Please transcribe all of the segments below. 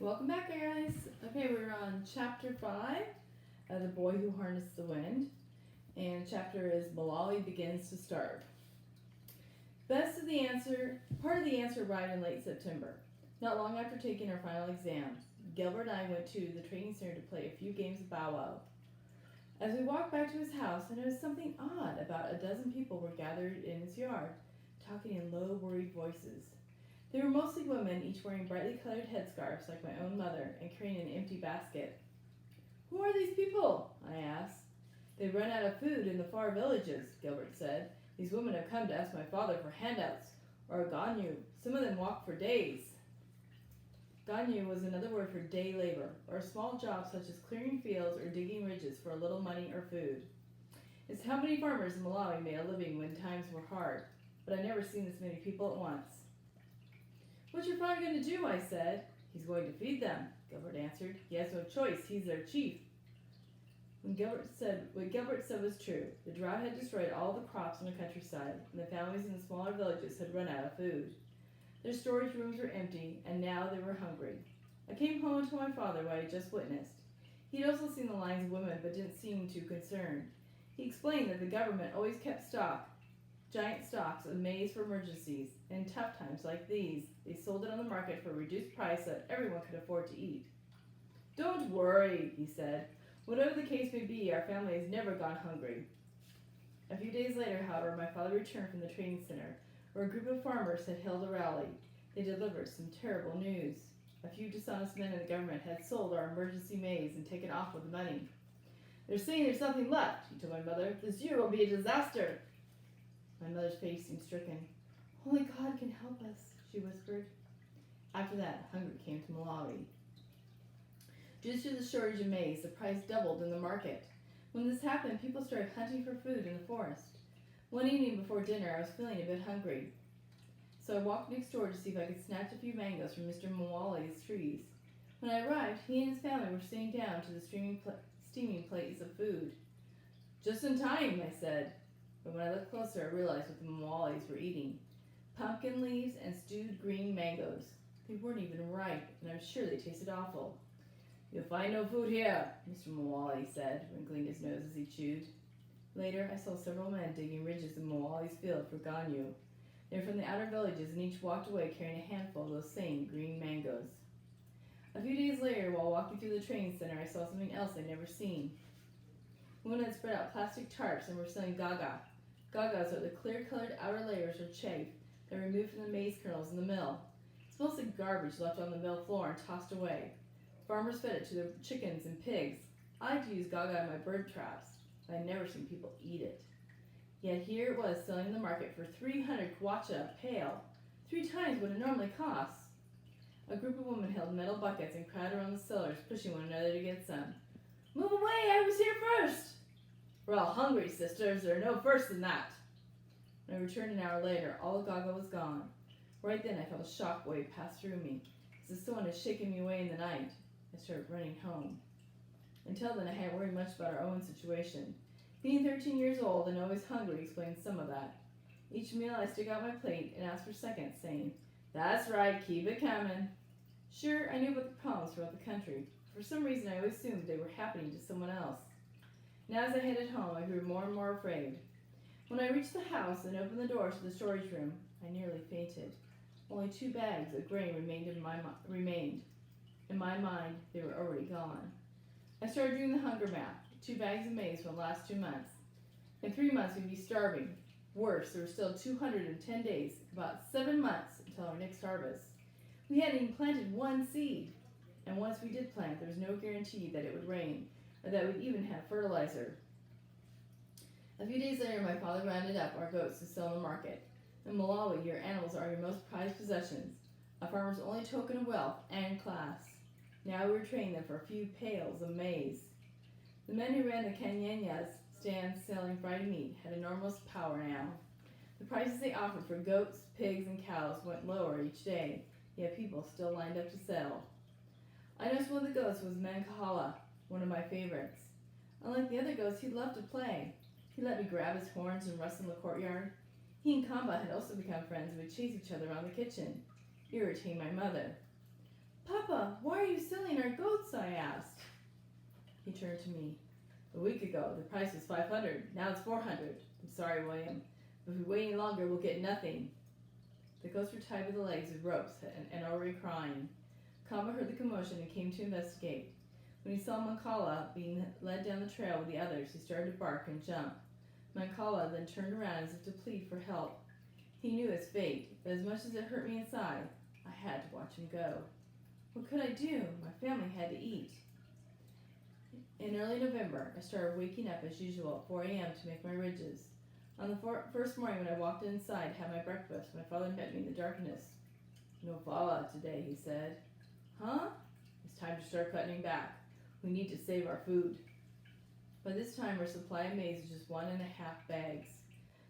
Welcome back, guys. Okay, we're on chapter 5, The Boy Who Harnessed the Wind. And chapter is Malawi Begins to Starve. Part of the answer arrived in late September. Not long after taking our final exams, Gilbert and I went to the training center to play a few games of Bow Wow. As we walked back to his house, I noticed something odd. About a dozen people were gathered in his yard, talking in low, worried voices. They were mostly women, each wearing brightly colored headscarves like my own mother, and carrying an empty basket. "Who are these people?" I asked. "They've run out of food in the far villages," Gilbert said. "These women have come to ask my father for handouts, or ganyu. Some of them walk for days." Ganyu was another word for day labor, or a small job such as clearing fields or digging ridges for a little money or food. It's how many farmers in Malawi made a living when times were hard, but I'd never seen this many people at once. "What's your father going to do?" I said. "He's going to feed them," Gilbert answered. "He has no choice. He's their chief." What Gilbert said was true. The drought had destroyed all the crops in the countryside, and the families in the smaller villages had run out of food. Their storage rooms were empty, and now they were hungry. I came home and told my father what I had just witnessed. He'd also seen the lines of women, but didn't seem too concerned. He explained that the government always kept giant stocks of maize for emergencies, and in tough times like these, they sold it on the market for a reduced price that everyone could afford to eat. "Don't worry," he said. "Whatever the case may be, our family has never gone hungry." A few days later, however, my father returned from the training center, where a group of farmers had held a rally. They delivered some terrible news. A few dishonest men in the government had sold our emergency maize and taken off with the money. "They're saying there's nothing left," he told my mother. "This year will be a disaster." My mother's face seemed stricken. "Only God can help us," she whispered. After that, hunger came to Malawi. Due to the shortage of maize, the price doubled in the market. When this happened, people started hunting for food in the forest. One evening before dinner, I was feeling a bit hungry, so I walked next door to see if I could snatch a few mangoes from Mr. Mwali's trees. When I arrived, he and his family were sitting down to the steaming plates of food. "Just in time," I said. But when I looked closer, I realized what the Mwalis were eating: pumpkin leaves and stewed green mangoes. They weren't even ripe, and I was sure they tasted awful. "You'll find no food here," Mr. Mwali said, wrinkling his nose as he chewed. Later, I saw several men digging ridges in Mwali's field for ganyu. They were from the outer villages, and each walked away carrying a handful of those same green mangoes. A few days later, while walking through the training center, I saw something else I'd never seen. Women had spread out plastic tarps and were selling gaga. Gagas are the clear-colored outer layers or chaff that are removed from the maize kernels in the mill. It's mostly garbage left on the mill floor and tossed away. Farmers fed it to their chickens and pigs. I like to use gaga in my bird traps, but I'd never seen people eat it. Yet here it was selling in the market for 300 kwacha a pail, 3 times what it normally costs. A group of women held metal buckets and crowded around the sellers, pushing one another to get some. "Move away, I was here first!" "We're all hungry, sisters. There are no first in that." When I returned an hour later, all the gaga was gone. Right then, I felt a shock wave pass through me, as if someone had shaken me away in the night. I started running home. Until then, I hadn't worried much about our own situation. Being 13 years old and always hungry explains some of that. Each meal, I stick out my plate and ask for seconds, saying, "That's right, keep it coming." Sure, I knew about the problems throughout the country. For some reason, I always assumed they were happening to someone else. Now, as I headed home, I grew more and more afraid. When I reached the house and opened the door to the storage room, I nearly fainted. Only 2 bags of grain remained. In my mind, they were already gone. I started doing the hunger math: 2 bags of maize for the last 2 months. In 3 months, we'd be starving. Worse, there were still 210 days, about 7 months, until our next harvest. We hadn't even planted 1 seed. And once we did plant, there was no guarantee that it would rain, or that we'd even have fertilizer. A few days later, my father rounded up our goats to sell in the market. In Malawi, your animals are your most prized possessions, a farmer's only token of wealth and class. Now we were trading them for a few pails of maize. The men who ran the Kanyenyas stands selling fried meat had enormous power now. The prices they offered for goats, pigs, and cows went lower each day, yet people still lined up to sell. I noticed one of the goats was Mankahala, one of my favorites. Unlike the other goats, he loved to play. He let me grab his horns and wrestle in the courtyard. He and Kamba had also become friends and would chase each other around the kitchen, irritating my mother. "Papa, why are you turned to me. A week ago, the price was $500. Now it's $400. I'm sorry, William. If we wait any longer, we'll get nothing. The goats were tied by the legs with ropes and already crying. Kamba heard the commotion and came to investigate. When he saw Mancala being led down the trail with the others, he started to bark and jump. Mancala then turned around as if to plead for help. He knew his fate, but as much as it hurt me inside, I had to watch him go. What could I do? My family had to eat. In early November, I started waking up as usual at 4 a.m. to make my ridges. On the first morning when I walked inside to have my breakfast, my father met me in the darkness. No fallout today, he said. Huh? It's time to start cutting back. We need to save our food. By this time, our supply of maize was just 1.5 bags.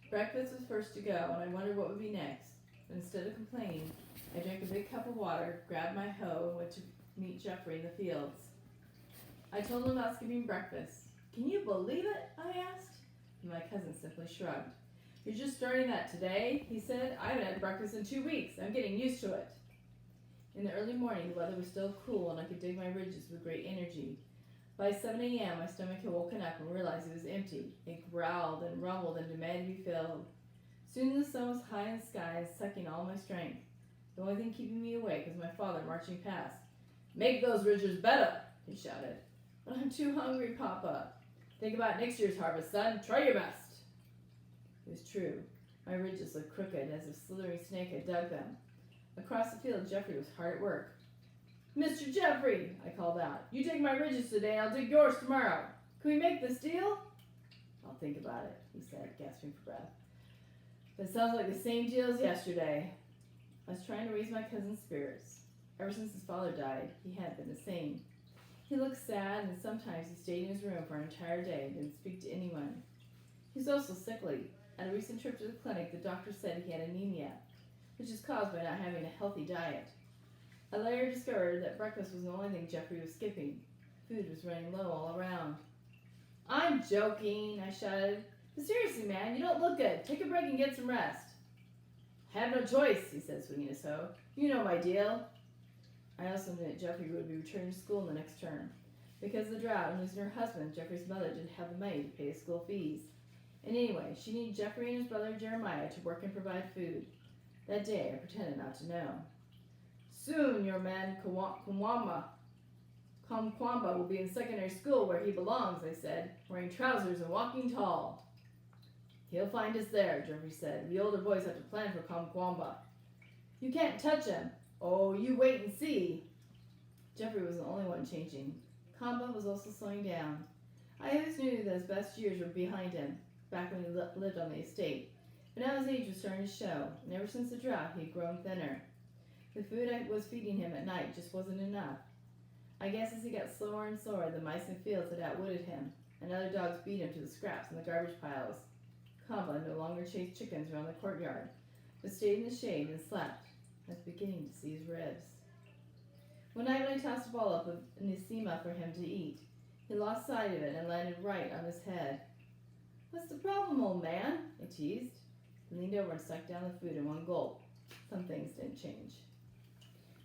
Breakfast was first to go, and I wondered what would be next. But instead of complaining, I drank a big cup of water, grabbed my hoe, and went to meet Jeffrey in the fields. I told him about skipping breakfast. Can you believe it? I asked. And my cousin simply shrugged. You're just starting that today, he said. I haven't had breakfast in 2 weeks. I'm getting used to it. In the early morning, the weather was still cool, and I could dig my ridges with great energy. By 7 a.m., my stomach had woken up and realized it was empty. It growled and rumbled and demanded to be filled. Soon the sun was high in the sky and sucking all my strength. The only thing keeping me awake was my father marching past. Make those ridges better, he shouted. But I'm too hungry, Papa. Think about next year's harvest, son. Try your best. It was true. My ridges looked crooked as if a slithering snake had dug them. Across the field, Jeffrey was hard at work. Mr. Jeffrey, I called out. You dig my ridges today, I'll dig yours tomorrow. Can we make this deal? I'll think about it, he said, gasping for breath. But it sounds like the same deal as yesterday. I was trying to raise my cousin's spirits. Ever since his father died, he had been the same. He looked sad, and sometimes he stayed in his room for an entire day and didn't speak to anyone. He was also sickly. At a recent trip to the clinic, the doctor said he had anemia, which is caused by not having a healthy diet. I later discovered that breakfast was the only thing Jeffrey was skipping. Food was running low all around. I'm joking, I shouted. But seriously, man, you don't look good. Take a break and get some rest. I have no choice, he said, swinging his hoe. You know my deal. I also knew that Jeffrey would be returning to school in the next term. Because of the drought and losing her husband, Jeffrey's mother didn't have the money to pay his school fees. And anyway, she needed Jeffrey and his brother Jeremiah to work and provide food. That day, I pretended not to know. Soon, your man Kamkwamba will be in secondary school where he belongs, I said, wearing trousers and walking tall. He'll find us there, Jeffrey said. The older boys have to plan for Kamkwamba. You can't touch him. Oh, you wait and see. Jeffrey was the only one changing. Kamba was also slowing down. I always knew that his best years were behind him, back when he lived on the estate. But now his age was starting to show, and ever since the drought, he had grown thinner. The food I was feeding him at night just wasn't enough. I guess as he got slower and slower, the mice in the fields had outwitted him, and other dogs beat him to the scraps in the garbage piles. Kamba no longer chased chickens around the courtyard, but stayed in the shade and slept. I was beginning to see his ribs. One night when I tossed a ball up of Nisima for him to eat, he lost sight of it and landed right on his head. What's the problem, old man? I teased. He leaned over and sucked down the food in one gulp. Some things didn't change.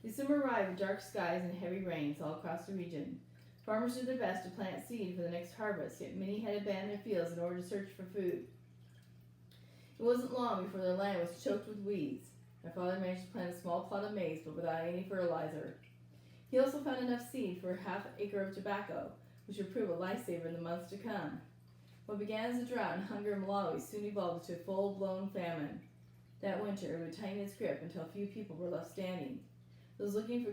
December arrived with dark skies and heavy rains all across the region. Farmers did their best to plant seed for the next harvest, yet many had abandoned their fields in order to search for food. It wasn't long before their land was choked with weeds. My father managed to plant a small plot of maize, but without any fertilizer. He also found enough seed for a half-acre of tobacco, which would prove a lifesaver in the months to come. What began as a drought and hunger in Malawi soon evolved into a full-blown famine. That winter, it would tighten its grip until a few people were left standing. Those looking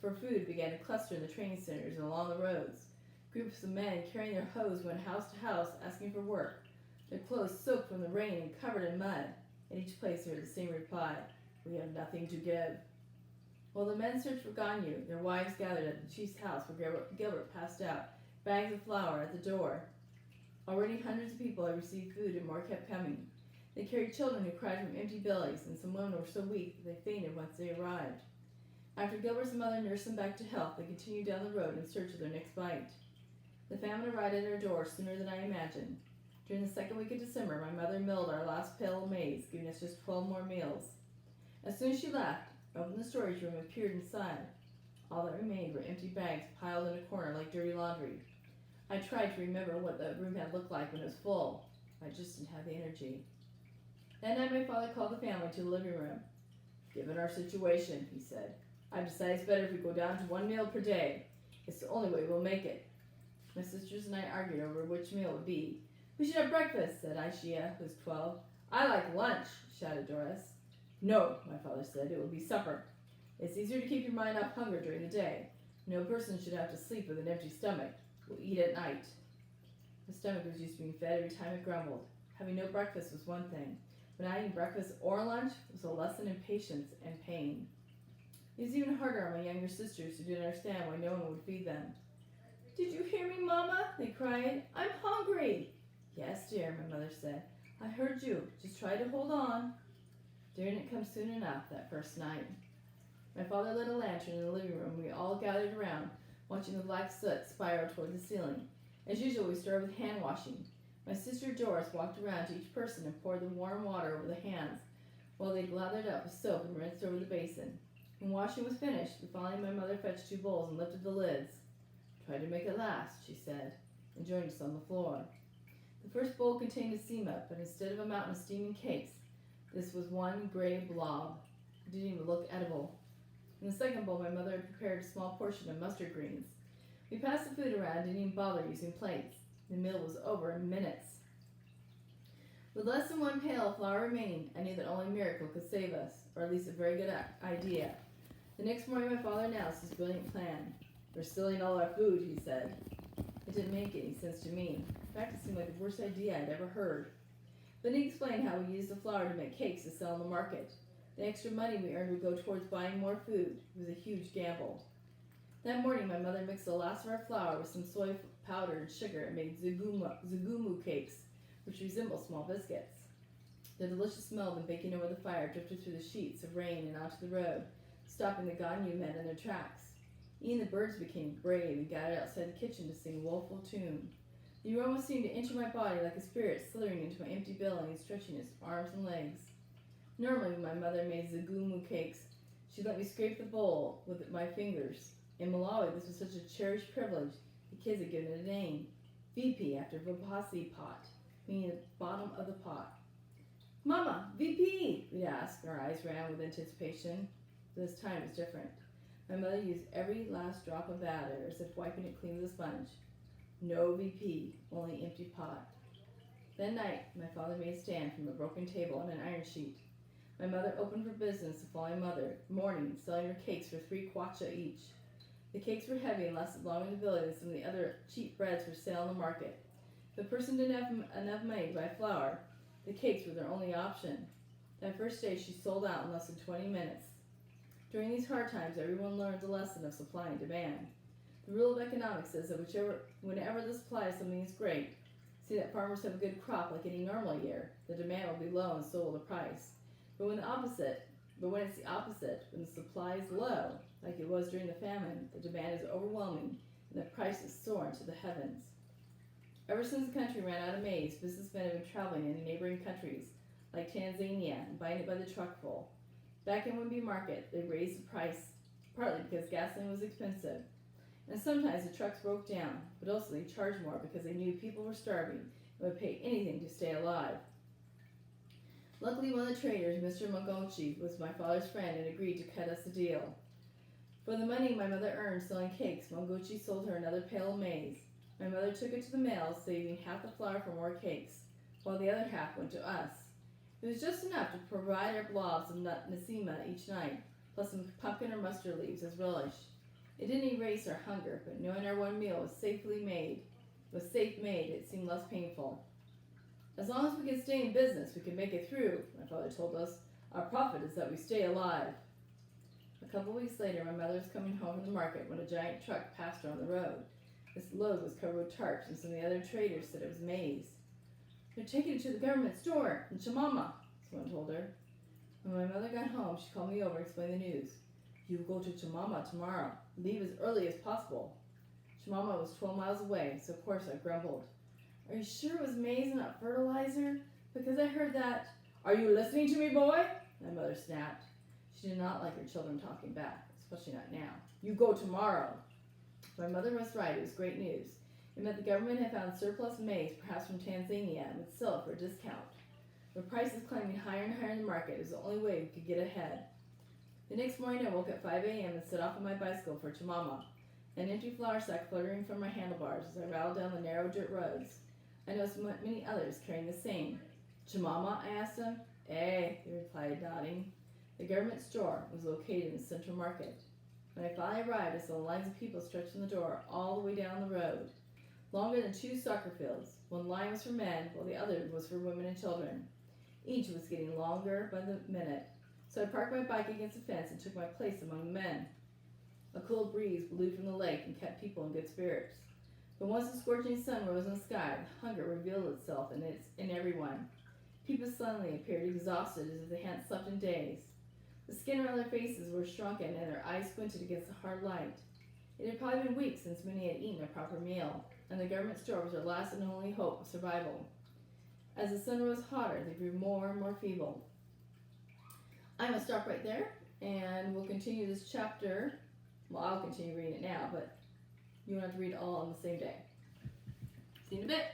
for food began to cluster in the training centers and along the roads. Groups of men carrying their hoes went house to house asking for work, their clothes soaked from the rain and covered in mud. At each place they heard the same reply, "We have nothing to give." While the men searched for Ganyu, their wives gathered at the chief's house where Gilbert passed out bags of flour at the door. Already hundreds of people had received food and more kept coming. They carried children who cried from empty bellies, and some women were so weak that they fainted once they arrived. After Gilbert's mother nursed them back to health, they continued down the road in search of their next bite. The famine arrived at our door sooner than I imagined. During the second week of December, my mother milled our last pail of maize, giving us just 12 more meals. As soon as she left, I opened the storage room and peered inside. All that remained were empty bags piled in a corner like dirty laundry. I tried to remember what the room had looked like when it was full. I just didn't have the energy. That night my father called the family to the living room. Given our situation, he said, I've decided it's better if we go down to 1 meal per day. It's the only way we'll make it. My sisters and I argued over which meal it would be. We should have breakfast, said Aishia, who was 12. I like lunch, shouted Doris. No, my father said, it will be supper. It's easier to keep your mind off hunger during the day. No person should have to sleep with an empty stomach. We'll eat at night. My stomach was used to being fed every time it grumbled. Having no breakfast was one thing, but not eating breakfast or lunch was a lesson in patience and pain. It was even harder on my younger sisters who didn't understand why no one would feed them. Did you hear me, Mama? They cried. I'm hungry. Yes, dear, my mother said. I heard you. Just try to hold on. Dinner didn't come soon enough that first night. My father lit a lantern in the living room. We all gathered around, watching the black soot spiral toward the ceiling. As usual, we started with hand washing. My sister Doris walked around to each person and poured the warm water over the hands, while they lathered up with soap and rinsed over the basin. When washing was finished, finally my mother fetched 2 bowls and lifted the lids. Try to make it last, she said, and joined us on the floor. The first bowl contained a sema, but instead of a mountain of steaming cakes, this was one gray blob. It didn't even look edible. In the second bowl, my mother had prepared a small portion of mustard greens. We passed the food around and didn't even bother using plates. The meal was over in minutes. With less than 1 pail of flour remaining, I knew that only a miracle could save us, or at least a very good idea. The next morning, my father announced his brilliant plan. We're stealing all our food, he said. It didn't make any sense to me. In fact, it seemed like the worst idea I'd ever heard. Then he explained how we used the flour to make cakes to sell in the market. The extra money we earned would go towards buying more food. It was a huge gamble. That morning, my mother mixed the last of our flour with some soy powder and sugar and made zugumu cakes, which resemble small biscuits. The delicious smell of them baking over the fire drifted through the sheets of rain and onto the road, stopping the Ganyu men in their tracks. Even the birds became brave and gathered outside the kitchen to sing a woeful tune. The aroma seemed to enter my body like a spirit slithering into my empty belly and stretching its arms and legs. Normally, when my mother made zugumu cakes, she let me scrape the bowl with my fingers. In Malawi, this was such a cherished privilege, the kids had given it a name, VP, after Vipasi pot, meaning the bottom of the pot. Mama, VP, we'd ask, our eyes ran with anticipation. This time it was different. My mother used every last drop of batter as if wiping it clean with a sponge. No VP, only empty pot. That night, my father made a stand from a broken table on an iron sheet. My mother opened for business the following morning, selling her cakes for 3 kwacha each. The cakes were heavy and lasted longer in the village than some of the other cheap breads for sale in the market. If a person didn't have enough money to buy flour, the cakes were their only option. That first day, she sold out in less than 20 minutes. During these hard times, everyone learned the lesson of supply and demand. The rule of economics says that whenever the supply of something is great, see that farmers have a good crop like any normal year, the demand will be low and so will the price. But when it's the opposite, when the supply is low, like it was during the famine, the demand is overwhelming and the prices soar into the heavens. Ever since the country ran out of maize, businessmen have been traveling into neighboring countries like Tanzania and buying it by the truckful. Back in Wimby Market, they raised the price partly because gasoline was expensive, and sometimes the trucks broke down, but also they charged more because they knew people were starving and would pay anything to stay alive. Luckily, one of the traders, Mr. Mongochi, was my father's friend and agreed to cut us a deal. For the money my mother earned selling cakes, Mongochi sold her another pail of maize. My mother took it to the mill, saving half the flour for more cakes, while the other half went to us. It was just enough to provide our blobs of nasima each night, plus some pumpkin or mustard leaves as relish. It didn't erase our hunger, but knowing our one meal was safe made, it seemed less painful. As long as we could stay in business, we could make it through, my father told us. Our profit is that we stay alive. A couple weeks later, my mother was coming home from the market when a giant truck passed her on the road. This load was covered with tarps, and some of the other traders said it was maize. They're taking it to the government store in Chamama, someone told her. When my mother got home, she called me over and explained the news. You go to Chamama tomorrow. Leave as early as possible. Chamama was 12 miles away, so of course I grumbled. Are you sure it was maize and not fertilizer? Because I heard that. Are you listening to me, boy? My mother snapped. She did not like her children talking back, especially not now. You go tomorrow. My mother was right. It was great news. It meant the government had found surplus maize, perhaps from Tanzania, and would sell it for a discount. With prices climbing higher and higher in the market, it was the only way we could get ahead. The next morning I woke at 5 a.m. and set off on my bicycle for Chimama, an empty flour sack fluttering from my handlebars as I rattled down the narrow dirt roads. I noticed many others carrying the same. Chimama? I asked them. Eh, they replied, nodding. The government store was located in the central market. When I finally arrived, I saw lines of people stretched from the door all the way down the road, longer than 2 soccer fields. One line was for men, while the other was for women and children. Each was getting longer by the minute, so I parked my bike against the fence and took my place among the men. A cool breeze blew from the lake and kept people in good spirits. But once the scorching sun rose in the sky, the hunger revealed itself in everyone. People suddenly appeared exhausted as if they hadn't slept in days. The skin around their faces were shrunken and their eyes squinted against the hard light. It had probably been weeks since many had eaten a proper meal, and the government store was their last and only hope of survival. As the sun rose hotter, they grew more and more feeble. I'm going to stop right there, and we'll continue this chapter. Well, I'll continue reading it now, but you don't have to read it all on the same day. See you in a bit.